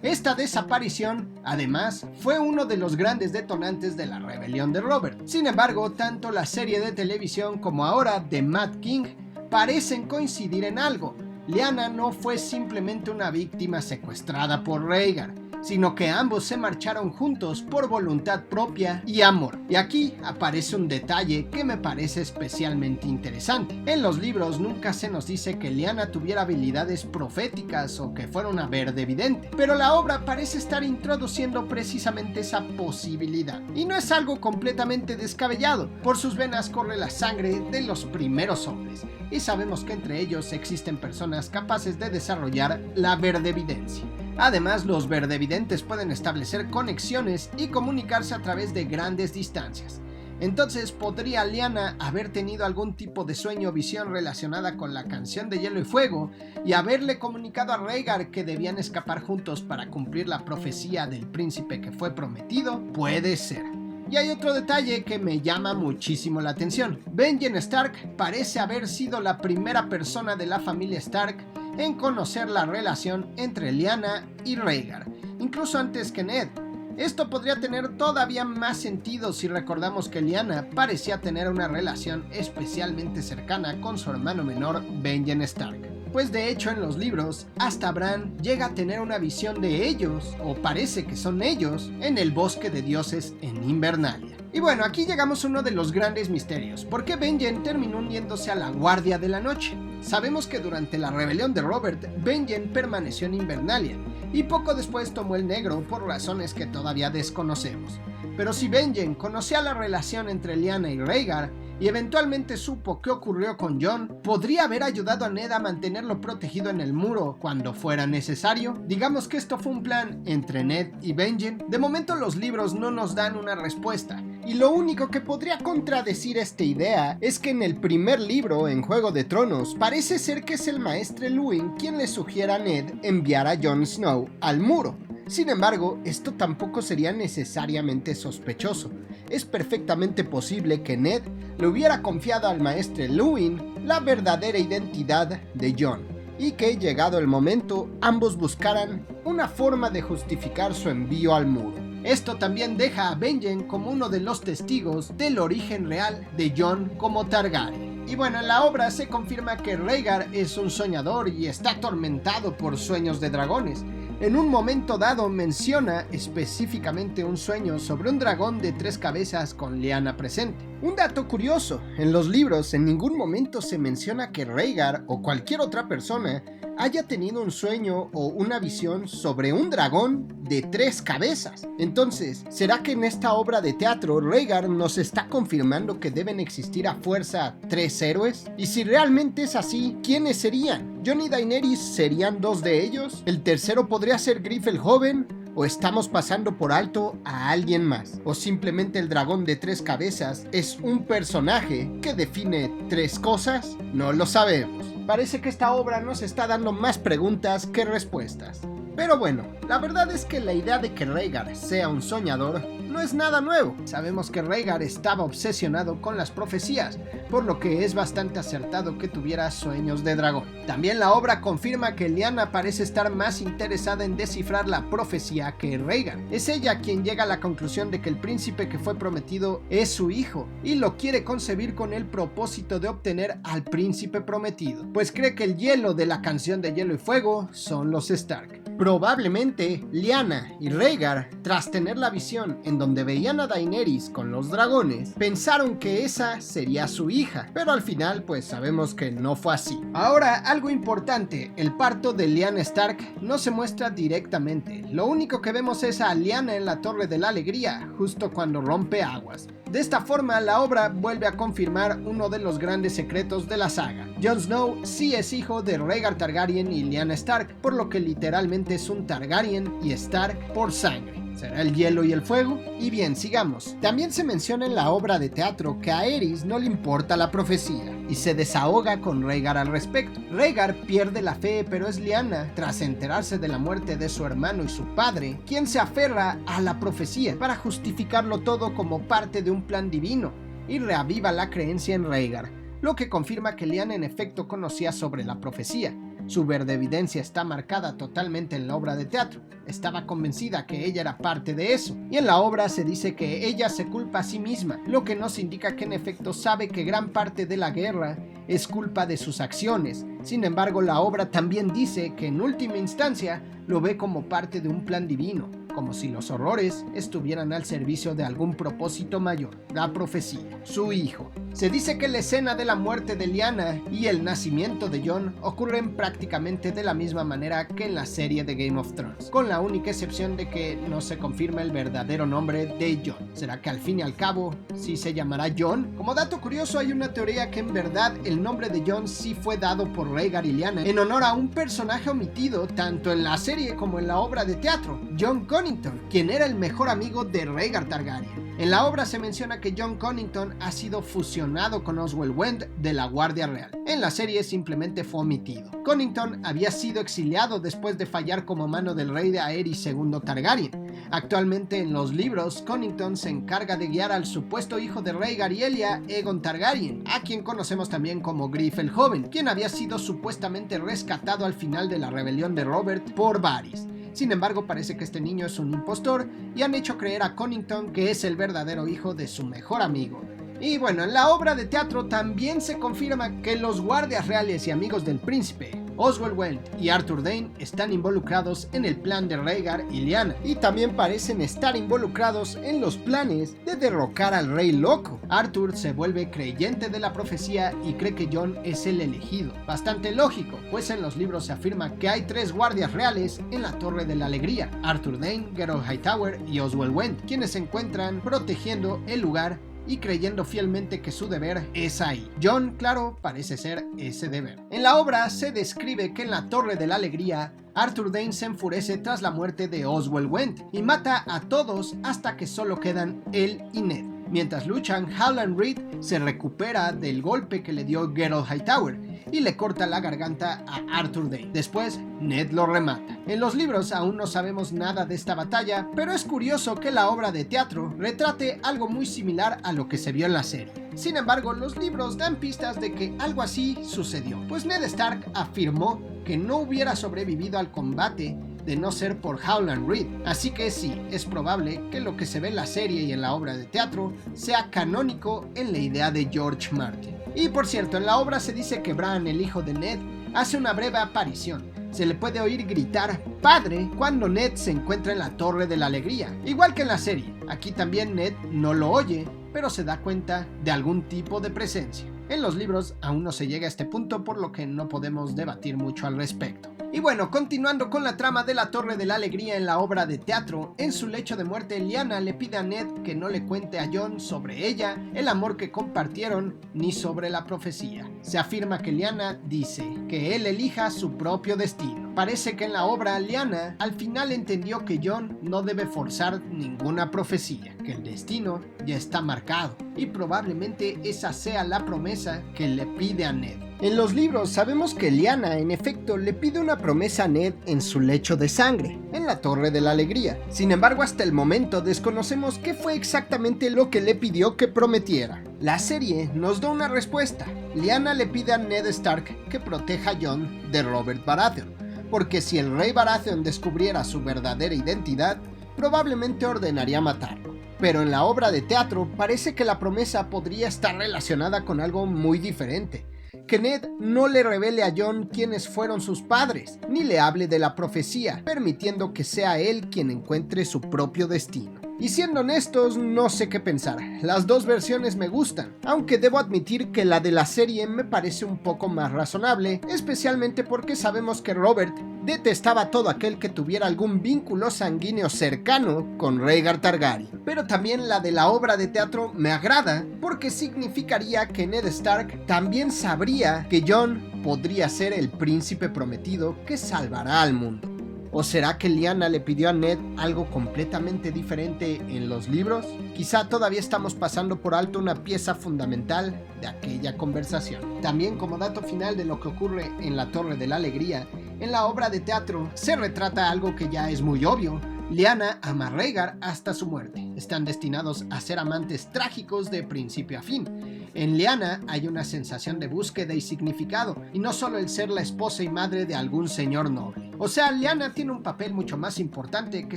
Esta desaparición, además, fue uno de los grandes detonantes de la rebelión de Robert. Sin embargo, tanto la serie de televisión como ahora The Mad King parecen coincidir en algo. Lyanna no fue simplemente una víctima secuestrada por Rhaegar, sino que ambos se marcharon juntos por voluntad propia y amor. Y aquí aparece un detalle que me parece especialmente interesante. En los libros nunca se nos dice que Lyanna tuviera habilidades proféticas o que fuera una verdevidente, pero la obra parece estar introduciendo precisamente esa posibilidad. Y no es algo completamente descabellado. Por sus venas corre la sangre de los primeros hombres, y sabemos que entre ellos existen personas capaces de desarrollar la verdevidencia. Además, los verdevidentes pueden establecer conexiones y comunicarse a través de grandes distancias. Entonces, ¿podría Lyanna haber tenido algún tipo de sueño o visión relacionada con la canción de Hielo y Fuego y haberle comunicado a Rhaegar que debían escapar juntos para cumplir la profecía del príncipe que fue prometido? Puede ser. Y hay otro detalle que me llama muchísimo la atención. Benjen Stark parece haber sido la primera persona de la familia Stark en conocer la relación entre Lyanna y Rhaegar, incluso antes que Ned. Esto podría tener todavía más sentido si recordamos que Lyanna parecía tener una relación especialmente cercana con su hermano menor Benjen Stark. Pues de hecho en los libros, hasta Bran llega a tener una visión de ellos, o parece que son ellos, en el bosque de dioses en Invernalia. Y bueno, aquí llegamos a uno de los grandes misterios. ¿Por qué Benjen terminó uniéndose a la Guardia de la Noche? Sabemos que durante la rebelión de Robert, Benjen permaneció en Invernalia, y poco después tomó el negro por razones que todavía desconocemos. Pero si Benjen conocía la relación entre Lyanna y Rhaegar, y eventualmente supo qué ocurrió con Jon, ¿podría haber ayudado a Ned a mantenerlo protegido en el muro cuando fuera necesario? Digamos que esto fue un plan entre Ned y Benjen. De momento los libros no nos dan una respuesta, y lo único que podría contradecir esta idea es que en el primer libro, en Juego de Tronos, parece ser que es el maestre Luwin quien le sugiere a Ned enviar a Jon Snow al muro. Sin embargo, esto tampoco sería necesariamente sospechoso. Es perfectamente posible que Ned le hubiera confiado al maestre Luwin la verdadera identidad de Jon, y que, llegado el momento, ambos buscaran una forma de justificar su envío al muro. Esto también deja a Benjen como uno de los testigos del origen real de Jon como Targaryen. Y bueno, en la obra se confirma que Rhaegar es un soñador y está atormentado por sueños de dragones. En un momento dado menciona específicamente un sueño sobre un dragón de 3 cabezas con Lyanna presente. Un dato curioso, en los libros en ningún momento se menciona que Rhaegar o cualquier otra persona haya tenido un sueño o una visión sobre un dragón de 3 cabezas. Entonces, ¿será que en esta obra de teatro Rhaegar nos está confirmando que deben existir a fuerza 3 héroes? Y si realmente es así, ¿quiénes serían? ¿Jon y Daenerys serían 2 de ellos? ¿El tercero podría ser Griff el Joven? ¿O estamos pasando por alto a alguien más? ¿O simplemente el dragón de 3 cabezas es un personaje que define 3 cosas? No lo sabemos. Parece que esta obra nos está dando más preguntas que respuestas. Pero bueno, la verdad es que la idea de que Rhaegar sea un soñador no es nada nuevo. Sabemos que Rhaegar estaba obsesionado con las profecías, por lo que es bastante acertado que tuviera sueños de dragón. También la obra confirma que Lyanna parece estar más interesada en descifrar la profecía que Rhaegar. Es ella quien llega a la conclusión de que el príncipe que fue prometido es su hijo, y lo quiere concebir con el propósito de obtener al príncipe prometido, pues cree que el hielo de la canción de Hielo y Fuego son los Stark. Probablemente Lyanna y Rhaegar, tras tener la visión en donde veían a Daenerys con los dragones, pensaron que esa sería su hija, pero al final pues sabemos que no fue así. Ahora, algo importante, el parto de Lyanna Stark no se muestra directamente. Lo único que vemos es a Lyanna en la Torre de la Alegría, justo cuando rompe aguas. De esta forma, la obra vuelve a confirmar uno de los grandes secretos de la saga. Jon Snow sí es hijo de Rhaegar Targaryen y Lyanna Stark, por lo que literalmente es un Targaryen y Stark por sangre. ¿Será el hielo y el fuego? Y bien, sigamos. También se menciona en la obra de teatro que a Aerys no le importa la profecía y se desahoga con Rhaegar al respecto. Rhaegar pierde la fe, pero es Lyanna, tras enterarse de la muerte de su hermano y su padre, quien se aferra a la profecía para justificarlo todo como parte de un plan divino y reaviva la creencia en Rhaegar, lo que confirma que Lyanna en efecto conocía sobre la profecía. Su verdevidencia está marcada totalmente en la obra de teatro. Estaba convencida que ella era parte de eso. Y en la obra se dice que ella se culpa a sí misma, lo que nos indica que en efecto sabe que gran parte de la guerra es culpa de sus acciones. Sin embargo, la obra también dice que en última instancia lo ve como parte de un plan divino, como si los horrores estuvieran al servicio de algún propósito mayor, la profecía, su hijo. Se dice que la escena de la muerte de Lyanna y el nacimiento de Jon ocurren prácticamente de la misma manera que en la serie de Game of Thrones, con la única excepción de que no se confirma el verdadero nombre de Jon. ¿Será que al fin y al cabo sí se llamará Jon? Como dato curioso, hay una teoría que en verdad el nombre de Jon sí fue dado por Rhaegar y Lyanna en honor a un personaje omitido tanto en la serie como en la obra de teatro, Jon Connington, quien era el mejor amigo de Rhaegar Targaryen. En la obra se menciona que Jon Connington ha sido fusionado con Oswell Wend de la Guardia Real. En la serie simplemente fue omitido. Connington había sido exiliado después de fallar como mano del rey de Aerys II Targaryen. Actualmente en los libros, Connington se encarga de guiar al supuesto hijo de Rhaegar y Elia, Aegon Targaryen, a quien conocemos también como Griff el Joven, quien había sido supuestamente rescatado al final de la rebelión de Robert por Varys. Sin embargo, parece que este niño es un impostor y han hecho creer a Connington que es el verdadero hijo de su mejor amigo. Y bueno, en la obra de teatro también se confirma que los guardias reales y amigos del príncipe, Oswell Wend y Arthur Dayne, están involucrados en el plan de Rhaegar y Lyanna, y también parecen estar involucrados en los planes de derrocar al Rey Loco. Arthur se vuelve creyente de la profecía y cree que Jon es el elegido. Bastante lógico, pues en los libros se afirma que hay 3 guardias reales en la Torre de la Alegría: Arthur Dayne, Gerold Hightower y Oswell Wend, quienes se encuentran protegiendo el lugar y creyendo fielmente que su deber es ahí. Jon, claro, parece ser ese deber. En la obra se describe que en la Torre de la Alegría, Arthur Dayne se enfurece tras la muerte de Oswell Wend y mata a todos hasta que solo quedan él y Ned. Mientras luchan, Howland Reed se recupera del golpe que le dio Gerold Hightower y le corta la garganta a Arthur Dayne. Después, Ned lo remata. En los libros aún no sabemos nada de esta batalla, pero es curioso que la obra de teatro retrate algo muy similar a lo que se vio en la serie. Sin embargo, los libros dan pistas de que algo así sucedió, pues Ned Stark afirmó que no hubiera sobrevivido al combate de no ser por Howland Reed. Así que sí, es probable que lo que se ve en la serie y en la obra de teatro sea canónico en la idea de George Martin. Y por cierto, en la obra se dice que Bran, el hijo de Ned, hace una breve aparición. Se le puede oír gritar "padre" cuando Ned se encuentra en la Torre de la Alegría, igual que en la serie. Aquí también Ned no lo oye, pero se da cuenta de algún tipo de presencia. En los libros aún no se llega a este punto, por lo que no podemos debatir mucho al respecto. Y bueno, continuando con la trama de la Torre de la Alegría en la obra de teatro, en su lecho de muerte Lyanna le pide a Ned que no le cuente a Jon sobre ella, el amor que compartieron, ni sobre la profecía. Se afirma que Lyanna dice que él elija su propio destino. Parece que en la obra Lyanna al final entendió que Jon no debe forzar ninguna profecía, que el destino ya está marcado, y probablemente esa sea la promesa que le pide a Ned. En los libros sabemos que Lyanna en efecto le pide una promesa a Ned en su lecho de sangre, en la Torre de la Alegría. Sin embargo, hasta el momento desconocemos qué fue exactamente lo que le pidió que prometiera. La serie nos da una respuesta. Lyanna le pide a Ned Stark que proteja a Jon de Robert Baratheon, porque si el rey Baratheon descubriera su verdadera identidad, probablemente ordenaría matarlo. Pero en la obra de teatro parece que la promesa podría estar relacionada con algo muy diferente. Que Ned no le revele a Jon quiénes fueron sus padres, ni le hable de la profecía, permitiendo que sea él quien encuentre su propio destino. Y siendo honestos, no sé qué pensar. Las dos versiones me gustan, aunque debo admitir que la de la serie me parece un poco más razonable, especialmente porque sabemos que Robert detestaba a todo aquel que tuviera algún vínculo sanguíneo cercano con Rhaegar Targaryen. Pero también la de la obra de teatro me agrada, porque significaría que Ned Stark también sabría que Jon podría ser el príncipe prometido que salvará al mundo. ¿O será que Lyanna le pidió a Ned algo completamente diferente en los libros? Quizá todavía estamos pasando por alto una pieza fundamental de aquella conversación. También, como dato final de lo que ocurre en la Torre de la Alegría, en la obra de teatro se retrata algo que ya es muy obvio. Lyanna ama a Rhaegar hasta su muerte. Están destinados a ser amantes trágicos de principio a fin. En Lyanna hay una sensación de búsqueda y significado, y no solo el ser la esposa y madre de algún señor noble. O sea, Lyanna tiene un papel mucho más importante que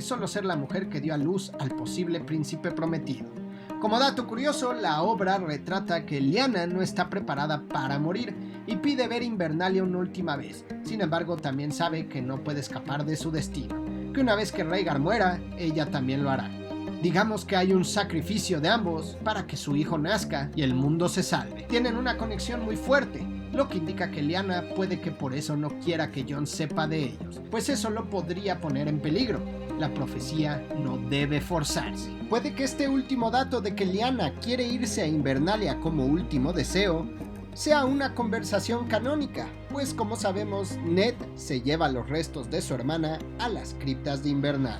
solo ser la mujer que dio a luz al posible príncipe prometido. Como dato curioso, la obra retrata que Lyanna no está preparada para morir y pide ver Invernalia una última vez. Sin embargo, también sabe que no puede escapar de su destino, que una vez que Rhaegar muera, ella también lo hará. Digamos que hay un sacrificio de ambos para que su hijo nazca y el mundo se salve. Tienen una conexión muy fuerte, lo que indica que Lyanna puede que por eso no quiera que Jon sepa de ellos, pues eso lo podría poner en peligro. La profecía no debe forzarse. Puede que este último dato de que Lyanna quiere irse a Invernalia como último deseo sea una conversación canónica, pues como sabemos, Ned se lleva los restos de su hermana a las criptas de Invernalia.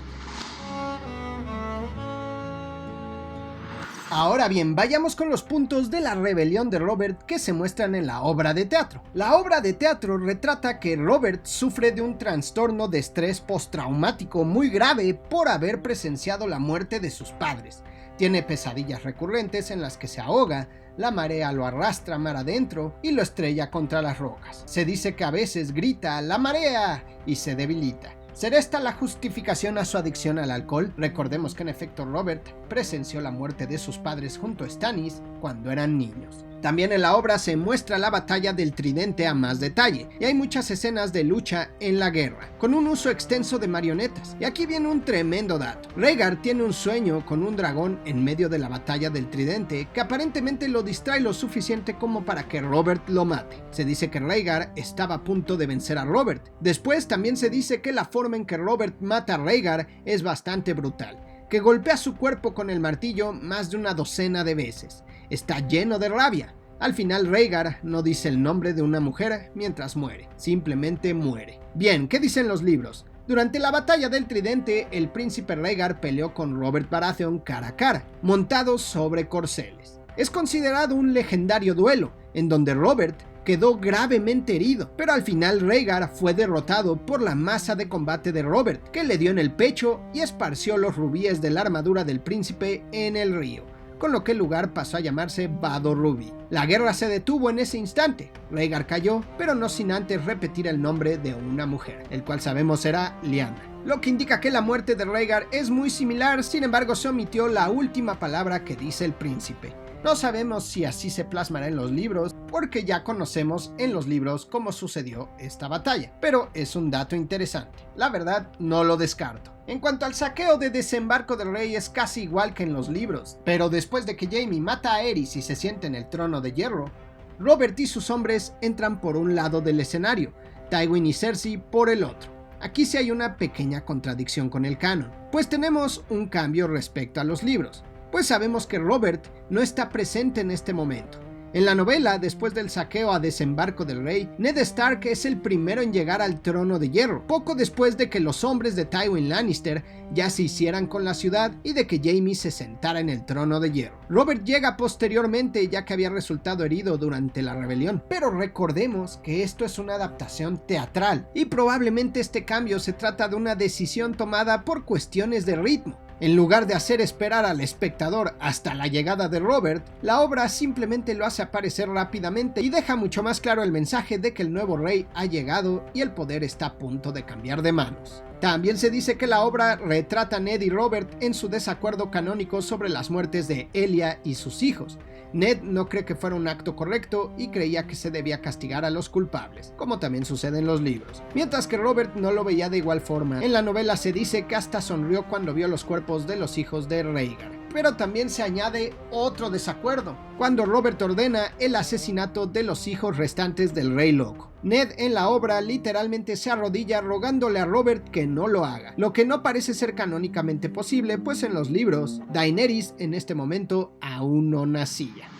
Ahora bien, vayamos con los puntos de la rebelión de Robert que se muestran en la obra de teatro. La obra de teatro retrata que Robert sufre de un trastorno de estrés postraumático muy grave por haber presenciado la muerte de sus padres. Tiene pesadillas recurrentes en las que se ahoga, la marea lo arrastra mar adentro y lo estrella contra las rocas. Se dice que a veces grita "¡La marea!" y se debilita. ¿Será esta la justificación a su adicción al alcohol? Recordemos que en efecto Robert presenció la muerte de sus padres junto a Stannis cuando eran niños. También en la obra se muestra la batalla del tridente a más detalle, y hay muchas escenas de lucha en la guerra, con un uso extenso de marionetas. Y aquí viene un tremendo dato. Rhaegar tiene un sueño con un dragón en medio de la batalla del tridente, que aparentemente lo distrae lo suficiente como para que Robert lo mate. Se dice que Rhaegar estaba a punto de vencer a Robert. Después también se dice que la forma en que Robert mata a Rhaegar es bastante brutal, que golpea su cuerpo con el martillo más de una docena de veces. Está lleno de rabia. Al final Rhaegar no dice el nombre de una mujer mientras muere, simplemente muere. Bien, ¿qué dicen los libros? Durante la batalla del tridente, el príncipe Rhaegar peleó con Robert Baratheon cara a cara, montados sobre corceles. Es considerado un legendario duelo, en donde Robert quedó gravemente herido, pero al final Rhaegar fue derrotado por la masa de combate de Robert, que le dio en el pecho y esparció los rubíes de la armadura del príncipe en el río, con lo que el lugar pasó a llamarse Vado Rubí. La guerra se detuvo en ese instante. Rhaegar cayó, pero no sin antes repetir el nombre de una mujer, el cual sabemos era Lyanna, lo que indica que la muerte de Rhaegar es muy similar. Sin embargo, se omitió la última palabra que dice el príncipe. No sabemos si así se plasmará en los libros, porque ya conocemos en los libros cómo sucedió esta batalla, pero es un dato interesante. La verdad, no lo descarto. En cuanto al saqueo de Desembarco del Rey, es casi igual que en los libros, pero después de que Jaime mata a Aerys y se sienta en el trono de hierro, Robert y sus hombres entran por un lado del escenario, Tywin y Cersei por el otro. Aquí sí hay una pequeña contradicción con el canon, pues tenemos un cambio respecto a los libros, pues sabemos que Robert no está presente en este momento. En la novela, después del saqueo a Desembarco del Rey, Ned Stark es el primero en llegar al trono de hierro, poco después de que los hombres de Tywin Lannister ya se hicieran con la ciudad y de que Jaime se sentara en el trono de hierro. Robert llega posteriormente, ya que había resultado herido durante la rebelión, pero recordemos que esto es una adaptación teatral y probablemente este cambio se trata de una decisión tomada por cuestiones de ritmo. En lugar de hacer esperar al espectador hasta la llegada de Robert, la obra simplemente lo hace aparecer rápidamente y deja mucho más claro el mensaje de que el nuevo rey ha llegado y el poder está a punto de cambiar de manos. También se dice que la obra retrata a Ned y Robert en su desacuerdo canónico sobre las muertes de Elia y sus hijos. Ned no cree que fuera un acto correcto y creía que se debía castigar a los culpables, como también sucede en los libros, mientras que Robert no lo veía de igual forma. En la novela se dice que hasta sonrió cuando vio los cuerpos de los hijos de Rhaegar. Pero también se añade otro desacuerdo, cuando Robert ordena el asesinato de los hijos restantes del Rey Loco. Ned en la obra literalmente se arrodilla rogándole a Robert que no lo haga, lo que no parece ser canónicamente posible, pues en los libros, Daenerys en este momento aún no nacía.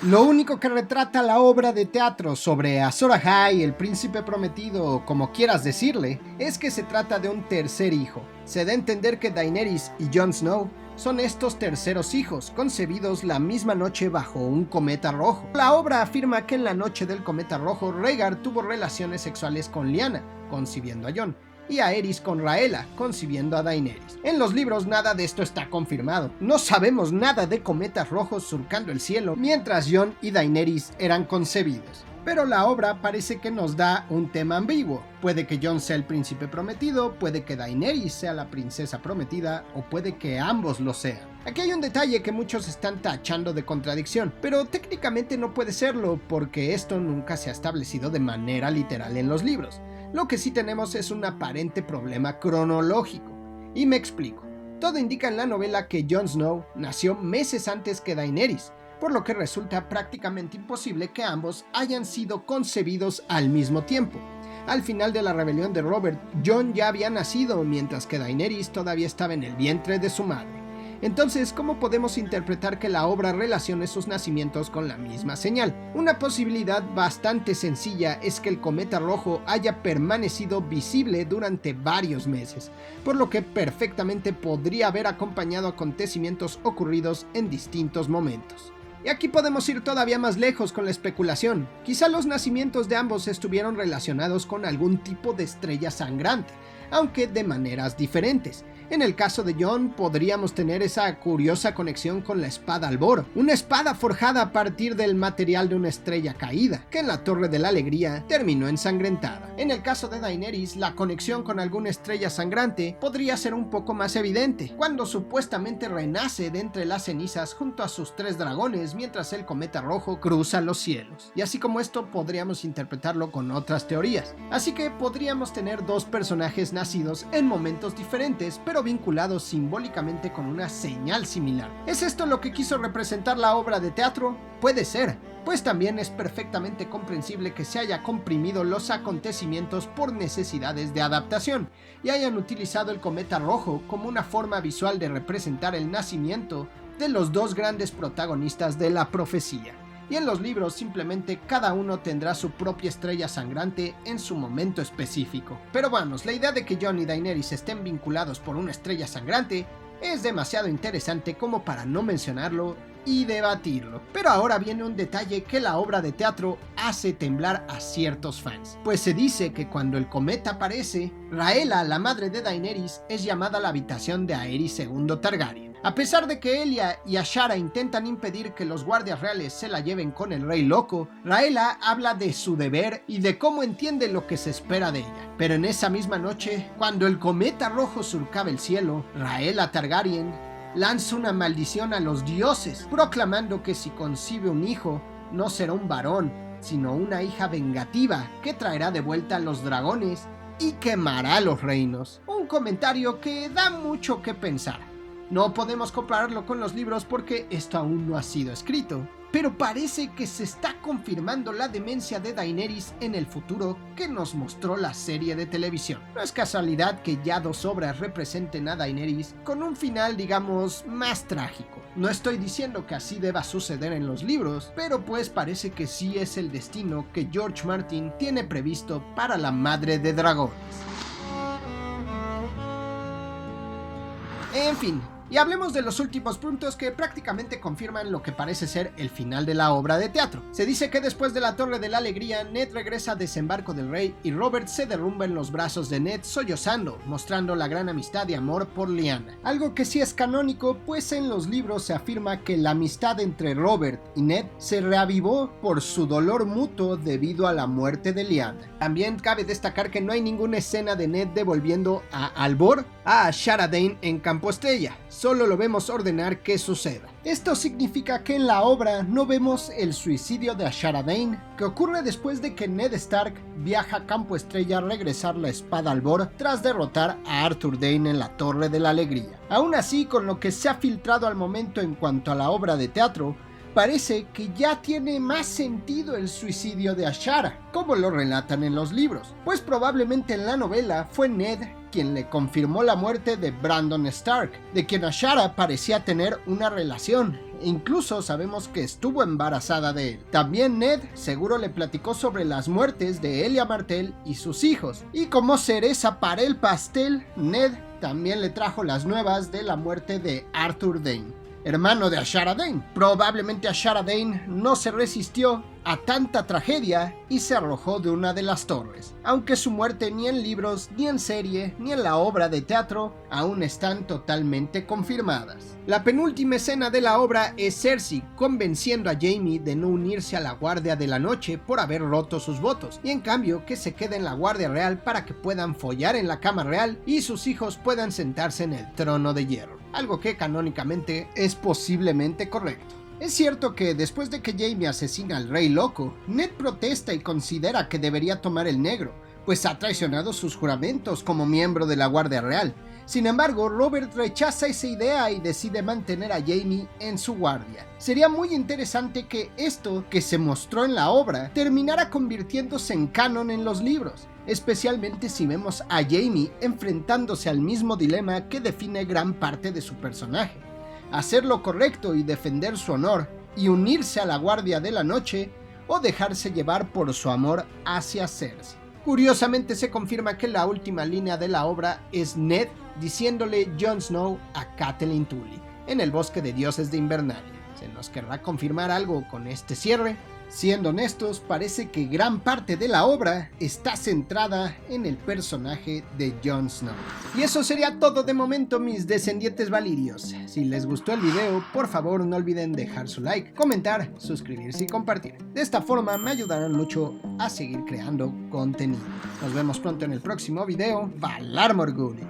Lo único que retrata la obra de teatro sobre Azor Ahai, el príncipe prometido, o como quieras decirle, es que se trata de un tercer hijo. Se da a entender que Daenerys y Jon Snow son estos terceros hijos, concebidos la misma noche bajo un cometa rojo. La obra afirma que en la noche del cometa rojo, Rhaegar tuvo relaciones sexuales con Lyanna, concibiendo a Jon, y Aerys con Rhaella, concibiendo a Daenerys. En los libros nada de esto está confirmado. No sabemos nada de cometas rojos surcando el cielo mientras Jon y Daenerys eran concebidos. Pero la obra parece que nos da un tema ambiguo. Puede que Jon sea el príncipe prometido, puede que Daenerys sea la princesa prometida, o puede que ambos lo sean. Aquí hay un detalle que muchos están tachando de contradicción, pero técnicamente no puede serlo porque esto nunca se ha establecido de manera literal en los libros. Lo que sí tenemos es un aparente problema cronológico. Y me explico. Todo indica en la novela que Jon Snow nació meses antes que Daenerys, por lo que resulta prácticamente imposible que ambos hayan sido concebidos al mismo tiempo. Al final de la rebelión de Robert, Jon ya había nacido, mientras que Daenerys todavía estaba en el vientre de su madre. Entonces, ¿cómo podemos interpretar que la obra relacione sus nacimientos con la misma señal? Una posibilidad bastante sencilla es que el cometa rojo haya permanecido visible durante varios meses, por lo que perfectamente podría haber acompañado acontecimientos ocurridos en distintos momentos. Y aquí podemos ir todavía más lejos con la especulación. Quizá los nacimientos de ambos estuvieron relacionados con algún tipo de estrella sangrante, aunque de maneras diferentes. En el caso de Jon podríamos tener esa curiosa conexión con la espada Albor, una espada forjada a partir del material de una estrella caída, que en la Torre de la Alegría terminó ensangrentada. En el caso de Daenerys, la conexión con alguna estrella sangrante podría ser un poco más evidente, cuando supuestamente renace de entre las cenizas junto a sus 3 dragones mientras el cometa rojo cruza los cielos. Y así como esto podríamos interpretarlo con otras teorías. Así que podríamos tener 2 personajes nacidos en momentos diferentes, pero vinculados simbólicamente con una señal similar. ¿Es esto lo que quiso representar la obra de teatro? Puede ser, pues también es perfectamente comprensible que se haya comprimido los acontecimientos por necesidades de adaptación y hayan utilizado el cometa rojo como una forma visual de representar el nacimiento de los 2 grandes protagonistas de la profecía. Y en los libros simplemente cada uno tendrá su propia estrella sangrante en su momento específico. Pero vamos, la idea de que Jon y Daenerys estén vinculados por una estrella sangrante es demasiado interesante como para no mencionarlo y debatirlo. Pero ahora viene un detalle que la obra de teatro hace temblar a ciertos fans. Pues se dice que cuando el cometa aparece, Rhaella, la madre de Daenerys, es llamada a la habitación de Aerys II Targaryen. A pesar de que Elia y Ashara intentan impedir que los guardias reales se la lleven con el rey loco, Rhaella habla de su deber y de cómo entiende lo que se espera de ella. Pero en esa misma noche, cuando el cometa rojo surcaba el cielo, Rhaella Targaryen lanza una maldición a los dioses, proclamando que si concibe un hijo, no será un varón, sino una hija vengativa que traerá de vuelta a los dragones y quemará los reinos. Un comentario que da mucho que pensar. No podemos compararlo con los libros porque esto aún no ha sido escrito, pero parece que se está confirmando la demencia de Daenerys en el futuro que nos mostró la serie de televisión. No es casualidad que ya 2 obras representen a Daenerys con un final, digamos, más trágico. No estoy diciendo que así deba suceder en los libros, pero pues parece que sí es el destino que George Martin tiene previsto para la Madre de Dragones. En fin, y hablemos de los últimos puntos que prácticamente confirman lo que parece ser el final de la obra de teatro. Se dice que después de la Torre de la Alegría, Ned regresa a Desembarco del Rey y Robert se derrumba en los brazos de Ned sollozando, mostrando la gran amistad y amor por Lyanna. Algo que sí es canónico, pues en los libros se afirma que la amistad entre Robert y Ned se reavivó por su dolor mutuo debido a la muerte de Lyanna. También cabe destacar que no hay ninguna escena de Ned devolviendo a Albor a Ashara Dayne en Campo Estrella. Solo lo vemos ordenar que suceda. Esto significa que en la obra no vemos el suicidio de Ashara Dayne, que ocurre después de que Ned Stark viaja a Campo Estrella a regresar la espada Albor tras derrotar a Arthur Dayne en la Torre de la Alegría. Aún así, con lo que se ha filtrado al momento en cuanto a la obra de teatro, parece que ya tiene más sentido el suicidio de Ashara, como lo relatan en los libros, pues probablemente en la novela fue Ned quien le confirmó la muerte de Brandon Stark, de quien Ashara parecía tener una relación, e incluso sabemos que estuvo embarazada de él. También Ned seguro le platicó sobre las muertes de Elia Martell y sus hijos, y como cereza para el pastel, Ned también le trajo las nuevas de la muerte de Arthur Dayne, hermano de Ashara Dayne. Probablemente Ashara Dayne no se resistió a tanta tragedia y se arrojó de una de las torres, aunque su muerte ni en libros, ni en serie, ni en la obra de teatro aún están totalmente confirmadas. La penúltima escena de la obra es Cersei convenciendo a Jaime de no unirse a la Guardia de la Noche por haber roto sus votos, y en cambio que se quede en la Guardia Real para que puedan follar en la Cama Real y sus hijos puedan sentarse en el Trono de Hierro, algo que canónicamente es posiblemente correcto. Es cierto que después de que Jaime asesina al Rey Loco, Ned protesta y considera que debería tomar el negro, pues ha traicionado sus juramentos como miembro de la Guardia Real. Sin embargo, Robert rechaza esa idea y decide mantener a Jaime en su guardia. Sería muy interesante que esto que se mostró en la obra terminara convirtiéndose en canon en los libros, especialmente si vemos a Jaime enfrentándose al mismo dilema que define gran parte de su personaje: hacer lo correcto y defender su honor y unirse a la Guardia de la Noche, o dejarse llevar por su amor hacia Cersei. Curiosamente se confirma que la última línea de la obra es Ned diciéndole Jon Snow a Catelyn Tully en el Bosque de Dioses de Invernalia. ¿Se nos querrá confirmar algo con este cierre? Siendo honestos, parece que gran parte de la obra está centrada en el personaje de Jon Snow. Y eso sería todo de momento, mis descendientes valirios. Si les gustó el video, por favor no olviden dejar su like, comentar, suscribirse y compartir. De esta forma me ayudarán mucho a seguir creando contenido. Nos vemos pronto en el próximo video. Valar Morghulis.